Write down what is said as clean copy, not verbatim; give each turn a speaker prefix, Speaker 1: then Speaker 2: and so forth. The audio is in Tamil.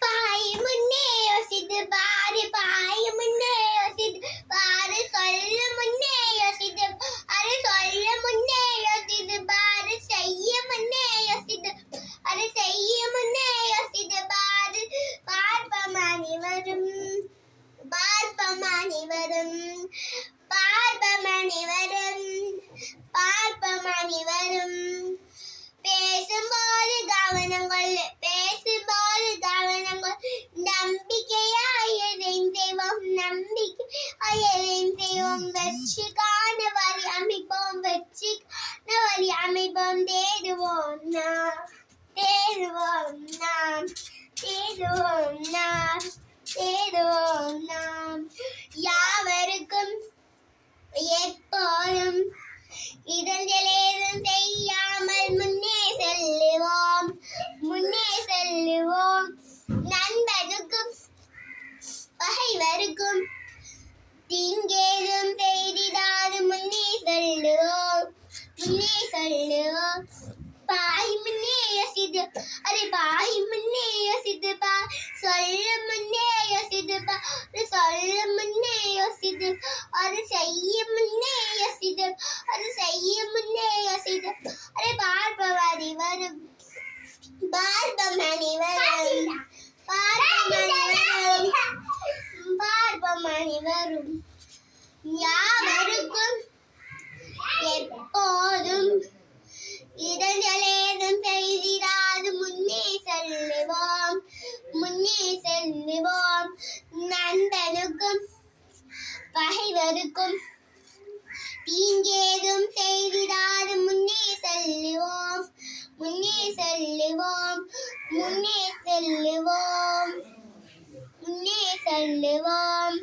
Speaker 1: பாய் முன்னே யோசித்து பாரு, பாய் முன்னே யோசித்து பாரு, சொல்ல முன்னே யோசித்து பாரு, சொல்ல முன்னே யோசித்து பாரு, செய்ய முன்னே யோசித்து பாரு, செய்ய முன்னே யோசித்து பாரு. பார்ப்போம் அனைவரும், பார்ப்போம் அனைவரும், பார்ப்போம் அனைவரும், பார்ப்போம் அனைவரும். பேசும்போது கவனம் கொள்ளு, பேசும்போது கவனம் கொள்ளு. நம்பிக்கையாய் எதையும் செய்வோம், நம்பிக்கையாய் எதையும் செய்வோம். வெற்றி காண வழி அமைப்போம், வெற்றி காண வழி அமைப்போம். தேடுவோம் நாம், தேடுவோம் நாம், தேடுவோம் நாம், தேடுவோம் நாம். யாவருக்கும் எப்போதும் இடஞ்சலேதும் செய்யாமல் முன்னே செல்லுவோம், முன்னே செல்லுவோம். நண்பனுக்கும் பகைவருக்கும் தீங்கேதும் செய்திடாது முன்னே செல்லுவோம், முன்னே செல்லுவோம். பாய் முன்னே யோசித்து அரே, பாய் முன்னே யோசித்து பார், சொல்ல முன்னே யோசித்து பார், சொல்ல முன்னே யோசித்து அது செய்ய முன்னே யோசித்து அது செய்ய முன்னே யோசித்து அரே. பார்ப்போம் அனைவரும், பார்ப்போம் அனைவரும், பார்ப்போம் அனைவரும், பார்ப்போம் அனைவரும். யாவருக்கும் எப்போதும் இடஞ்சலேதும் செய்திடாது முன்னே செல்லுவோம், முன்னே செல்லுவோம். நண்பனுக்கும் பகைவருக்கும் தீங்கேதும் செய்திடாது முன்னே செல்லுவோம், முன்னே செல்லுவோம், முன்னே செல்லுவோம், முன்னே செல்லுவோம்.